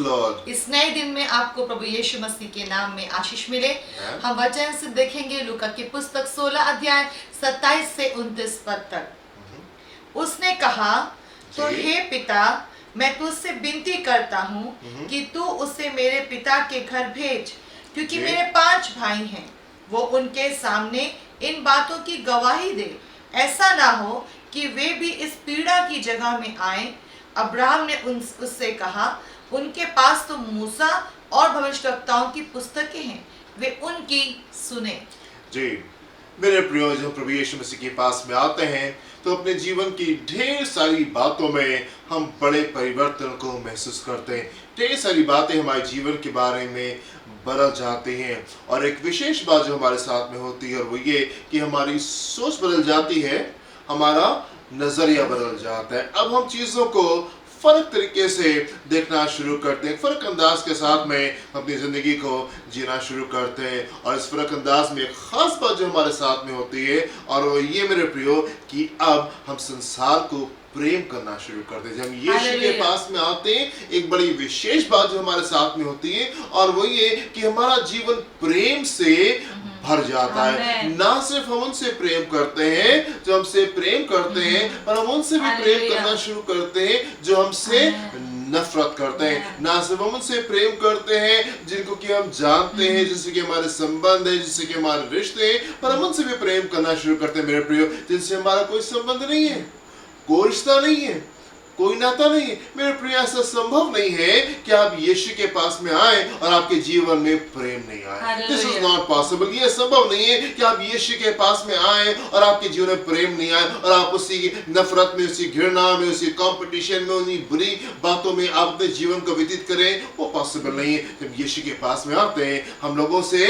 Lord. इस नए दिन में आपको प्रभु यीशु मसीह के नाम में आशीष मिले। हम वचन से देखेंगे लूका की पुस्तक 16 अध्याय 27 से 29 पद तक। उसने कहा, तो हे पिता, मैं तुझसे विनती करता हूँ कि तू उसे मेरे पिता के घर भेज, क्योंकि मेरे 5 भाई हैं। वो उनके सामने इन बातों की गवाही दे, ऐसा ना हो कि वे भी इस पीड़ा की जगह में आए। अब्राहम ने उससे कहा, उनके पास तो मूसा और भविष्यवक्ताओं की पुस्तकें हैं, वे उनकी सुने। जी मेरे प्रियो, जो प्रभु यीशु मसीह के पास में आते हैं तो अपने जीवन की ढेर सारी बातों में हम बड़े परिवर्तन को महसूस करते हैं। ढेर सारी बातें हमारे जीवन के बारे में बदल जाती हैं, और एक विशेष बात जो हमारे साथ में होती है और वो ये कि हमारी सोच बदल जाती है, हमारा नजरिया बदल जाता है। अब हम चीजों को फर्क तरीके से देखना शुरू करते हैं, फर्क अंदाज के साथ में अपनी जिंदगी को जीना शुरू करते हैं। और इस फर्क अंदाज में एक खास बात जो हमारे साथ में होती है, और वो ये मेरे प्रियो कि अब हम संसार को प्रेम करना शुरू करते हैं। जब हम यीशु के पास में आते हैं, एक बड़ी विशेष बात जो हमारे साथ में होती है, और वो ये कि हमारा जीवन प्रेम से भर जाता है। ना सिर्फ हम उनसे प्रेम करते हैं जो हमसे प्रेम करते हैं, पर हम उनसे भी प्रेम करना शुरू करते हैं जो हमसे नफरत करते हैं। ना सिर्फ हम उनसे प्रेम करते हैं जिनको कि हम जानते हैं, जिससे कि हमारे संबंध है, जिससे कि हमारे रिश्ते हैं, पर हम उनसे भी प्रेम करना शुरू करते हैं मेरे प्रियो जिनसे हमारा कोई संबंध नहीं है, कोई रिश्ता नहीं है, कोई नाता नहीं है। मेरे प्रिय, ऐसा संभव नहीं है कि आप यीशु के पास में आए और आपके जीवन में प्रेम नहीं आए। This is not possible. ये संभव नहीं है कि आप यीशु के पास में आए और आपके जीवन में प्रेम नहीं आए, और आप उसी नफरत में, उसी घृणा में, उसी कंपटीशन में, उन्हीं बुरी बातों में आप अपने जीवन को व्यतीत करें। वो पॉसिबल नहीं है। जब यीशु के पास में आते हैं, हम लोगों से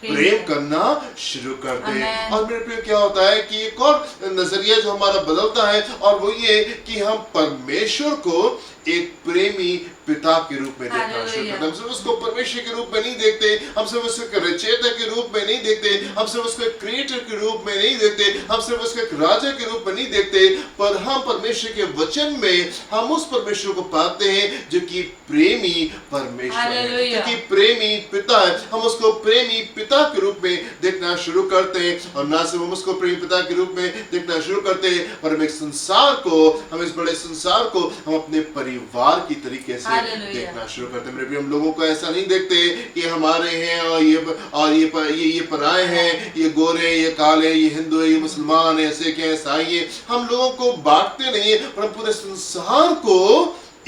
प्रेम करना शुरू करते हैं। और मेरे प्रिय, क्या होता है कि एक और नजरिया जो हमारा बदलता है, और वो ये कि हम परमेश्वर को एक प्रेमी पिता के रूप में देखना शुरू करते हैं। हम सिर्फ उसको परमेश्वर के रूप में नहीं देखते, हम सिर्फ उसको रचयिता के रूप में नहीं देखते, हम सिर्फ उसको एक क्रिएटर के रूप में नहीं देखते, हम सिर्फ उसको एक राजा के रूप में नहीं देखते, पर हम परमेश्वर के वचन में हम उस परमेश्वर को पाते हैं जो कि प्रेमी परमेश्वर है, क्योंकि प्रेमी पिता है। हम उसको प्रेमी पिता के रूप में देखना शुरू करते हैं, और ना सिर्फ हम उसको प्रेमी पिता के रूप में देखना शुरू करते हैं, पर हम एक संसार को, हम इस बड़े संसार को हम अपने परिवार की तरीके से देखना शुरू करते हैं। मेरे भी हम लोगों को ऐसा नहीं देखते कि हमारे हैं और ये पराए हैं, ये गोरे, ये काले, ये हिंदू है, ये मुसलमान है, ऐसे क्या, ईसाई है। हम लोगों को बांटते नहीं है, पर हम पूरे संसार को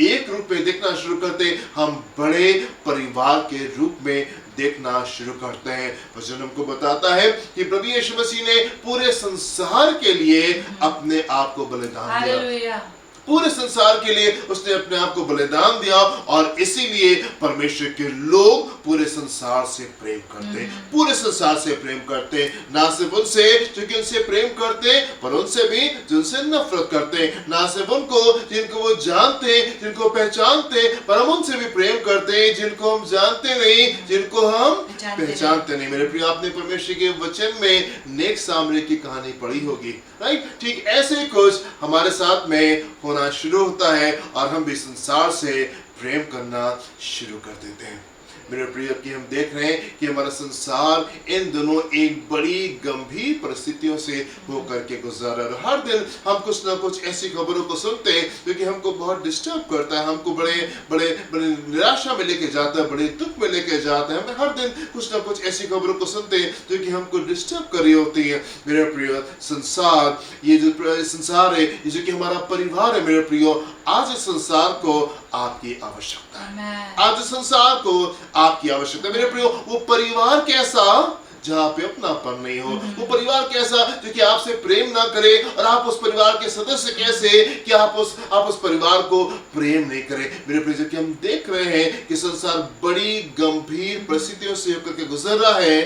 एक रूप में देखना शुरू करते हैं। हम बड़े परिवार के रूप में देखना शुरू करते हैं। वचन हमको बताता है कि प्रभु यीशु मसीह ने पूरे संसार के लिए अपने आप को बलिदान दिया। पूरे संसार के लिए उसने अपने आप को बलिदान दिया, और इसीलिए परमेश्वर के लोग पूरे संसार से प्रेम करते हैं, पूरे संसार से प्रेम करते हैं। ना सिर्फ उनसे जो कि उनसे प्रेम करते हैं, पर उनसे भी जो उनसे नफरत करते हैं। ना सिर्फ उनको जिनको वो जानते हैं, जिनको पहचानते हैं, पर हम उनसे भी प्रेम करते हैं जिनको हम जानते नहीं, जिनको हम पहचानते नहीं। मेरे प्रिय, आपने परमेश्वर के वचन में नेक सामरी की कहानी पढ़ी होगी, राइट? ठीक ऐसे कुछ हमारे साथ में होना शुरू होता है, और हम भी संसार से प्रेम करना शुरू कर देते हैं। मेरे प्रिय, कि हम देख रहे हैं कि हमारा संसार इन दिनों एक बड़ी गंभीर परिस्थितियों से होकर के गुजर रहा है। हर दिन हम कुछ ना कुछ ऐसी खबरों को सुनते हैं जो कि हमको बहुत डिस्टर्ब करता है, हमको बड़े निराशा में लेके जाता है, बड़े दुख में लेके जाता है। हम हर दिन कुछ ना कुछ ऐसी खबरों को सुनते हैं जो कि हमको डिस्टर्ब कर रही होती है। मेरे प्रिय, संसार, ये जो संसार है, ये जो कि हमारा परिवार है, मेरे प्रियो, आज इस संसार को आपकी आवश्यकता है। आज इस संसार को आपकी आवश्यकता है। मेरे प्रियो, वो परिवार कैसा जहाँ पे अपनापन नहीं हो, वो परिवार कैसा जो कि आपसे प्रेम ना करे, और आप उस परिवार के सदस्य कैसे कि आप उस परिवार को प्रेम नहीं करें। मेरे प्रिय, कि हम देख रहे हैं कि संसार बड़ी गंभीर परिस्थितियों से होकर के गुजर रहा है,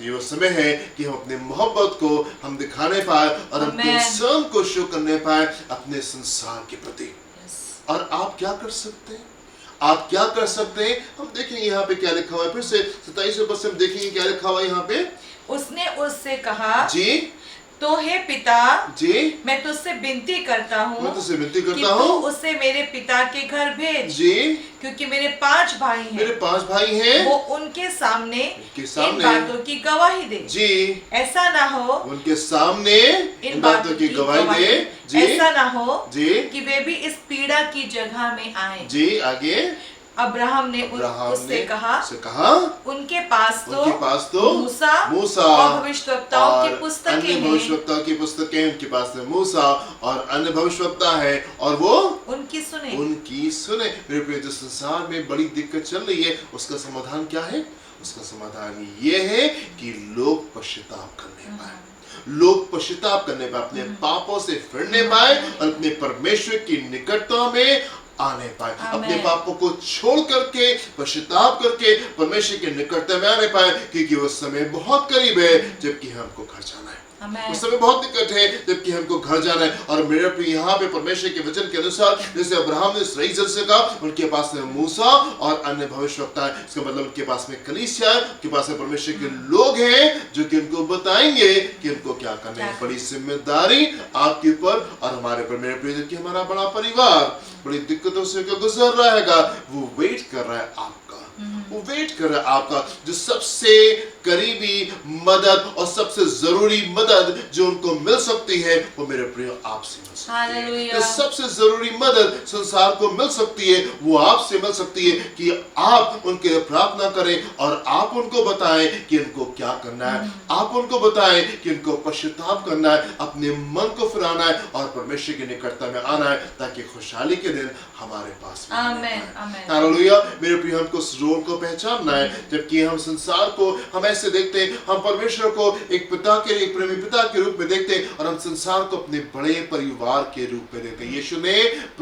ये वो समय है कि हम अपने मोहब्बत को हम दिखाने पाए और हम कंसर्न को शो करने पाए अपने संसार के प्रति। और आप क्या कर सकते हैं? आप क्या कर सकते हैं? हम देखेंगे यहाँ पे क्या लिखा हुआ है। फिर से 27 पद से हम देखेंगे क्या लिखा हुआ है यहाँ पे। उसने उससे कहा, जी, तो हे पिता, जी मैं तुझसे विनती करता हूँ मैं तुझसे विनती कि करता तू हूँ उसे मेरे पिता के घर भेज, जी क्योंकि मेरे 5 भाई मेरे हैं। 5 भाई हैं वो उनके सामने उनके इन सामने बातों की गवाही दे। जी ऐसा ना हो उनके सामने इन बातों की गवाही दे जी ऐसा ना हो जी कि वे भी इस पीड़ा की जगह में आए। जी आगे अब्राहम ने अब्राहम उससे ने कहा, से कहा उनके पास तो मूसा मूसा और भविष्यवक्ताओं की और पुस्तकें अन्य हैं। भविष्यवक्ताओं की पुस्तकें उनके पास में मूसा और अन्य भविष्यवक्ता है और वो उनकी सुने। मेरे प्रिय, जो संसार में बड़ी दिक्कत चल रही है उसका समाधान क्या है? उसका समाधान ये है कि लोग पश्चाताप करने पाए, लोग पश्चाताप करने पाए, अपने पापों से फिरने पाए और अपने परमेश्वर की निकटता में आने पाए, अपने पापों को छोड़ करके पश्चाताप करके परमेश्वर के निकटता में आने पाए, क्योंकि वो समय बहुत करीब है जबकि हमको घर जाना है। उस समय बहुत दिक्कत है जबकि हमको घर जाना है। और मेरे प्रिय, यहाँ पे परमेश्वर के वचन के अनुसार जैसे अब्राहम ने इसराइल जन से कहा, उनके पास में मूसा और अन्य भविष्यवक्ता है, इसका मतलब उनके पास में कलीसिया है, उनके पास में परमेश्वर के लोग हैं जो कि उनको बताएंगे कि उनको क्या करना है। बड़ी जिम्मेदारी आपके ऊपर और हमारे ऊपर मेरे प्रिय, कि हमारा बड़ा परिवार बड़ी दिक्कतों से गुजर रहा है, वो वेट कर रहा है आपका, वो वेट कर रहा है आपका। जो सबसे करीबी मदद और सबसे जरूरी मदद जो उनको मिल सकती है वो मेरे प्रिय आपसे मिल सकती है। जो सबसे जरूरी मदद संसार को मिल सकती है वो आपसे मिल सकती है कि आप उनके लिए प्रार्थना करें और आप उनको बताएं कि उनको क्या करना है, आप उनको बताएं कि उनको पश्चाताप करना है, अपने मन को फिराना है और परमेश्वर की निकटता में आना है, ताकि खुशहाली के दिन हमारे पास में आमेन। हालेलुया। मेरे प्रिय, हमको उस रोल को पहचानना है। जबकि हम संसार को हम ऐसे देखते हैं, हम परमेश्वर को एक पिता के, एक प्रेमी पिता के रूप में देखते हैं और हम संसार को अपने बड़े परिवार के रूप में देखते हैं। यीशु ने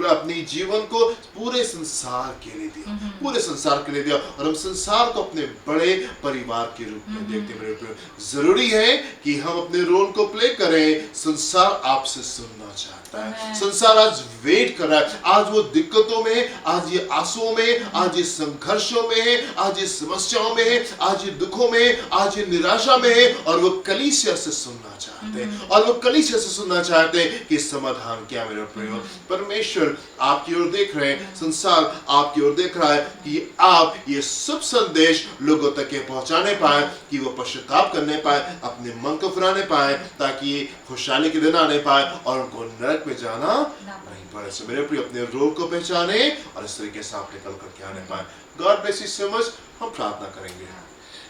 अपने जीवन को पूरे संसार के लिए दिया, पूरे संसार के लिए दिया और हम संसार को अपने बड़े परिवार के रूप में देखते हैं। मेरे प्रिय, जरूरी है कि हम अपने रोल को प्ले करें। संसार आपसे सुनना चाहता है, संसार आज वेट कर रहा है, आज वो दिक्कतों में, आज ये आंसुओं में, आज ये संघर्षों में है, आज ये समस्याओं में है, आज ये दुखों में, आज ये निराशा में है और वो कलीसिया से सुनना चाहते हैं, और वो कलीसिया से सुनना चाहते हैं कि समाधान क्या। मेरे प्रियो, परमेश्वर आपकी ओर देख रहे हैं, संसार आपकी ओर देख रहा है कि आप ये सब संदेश लोगों तक पहुंचाने पाए, कि वो पश्चाताप करने पाए, अपने मन को फिराने पाए, ताकि खुशहाली के दिन आने पाए और उनको नरक में जाना नहीं पड़े। सो मेरे प्रिय, अपने रोल को पहचाने और इस तरीके से आप निकल करके आने पाए। God bless you so much. हम प्रार्थना करेंगे।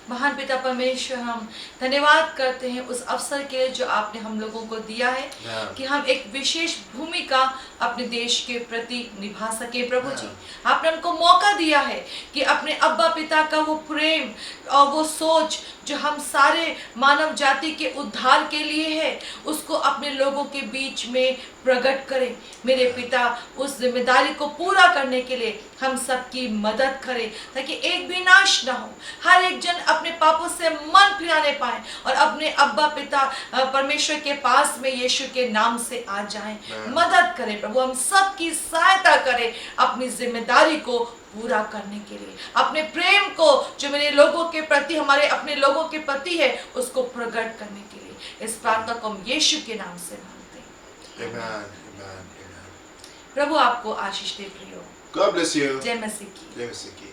महान पिता परमेश्वर, हम धन्यवाद करते हैं उस अवसर के लिए जो आपने हम लोगों को दिया है कि हम एक विशेष भूमिका अपने देश के प्रति निभा सके। प्रभु जी, आपने हमको मौका दिया है कि अपने अब्बा पिता का वो प्रेम और वो सोच जो हम सारे मानव जाति के उद्धार के लिए है, उसको अपने लोगों के बीच में प्रकट करें। मेरे पिता, उस जिम्मेदारी को पूरा करने के लिए हम सबकी मदद करें, ताकि एक भी नाश ना हो, हर एक जन अपने पापों से मन फिराने पाए और अपने अब्बा पिता परमेश्वर के पास में यीशु के नाम से आ जाएं। मदद करें प्रभु, हम सबकी सहायता करें अपनी जिम्मेदारी को पूरा करने के लिए, अपने प्रेम को जो मेरे लोगों के प्रति, हमारे अपने लोगों के प्रति है, उसको प्रकट करने के लिए। इस प्रार्थना को हम यीशु के नाम से मांगते हैं। आमीन। प्रभु आपको आशीष दे प्रियो। God bless you. जय मसीह की। जय मसीह की।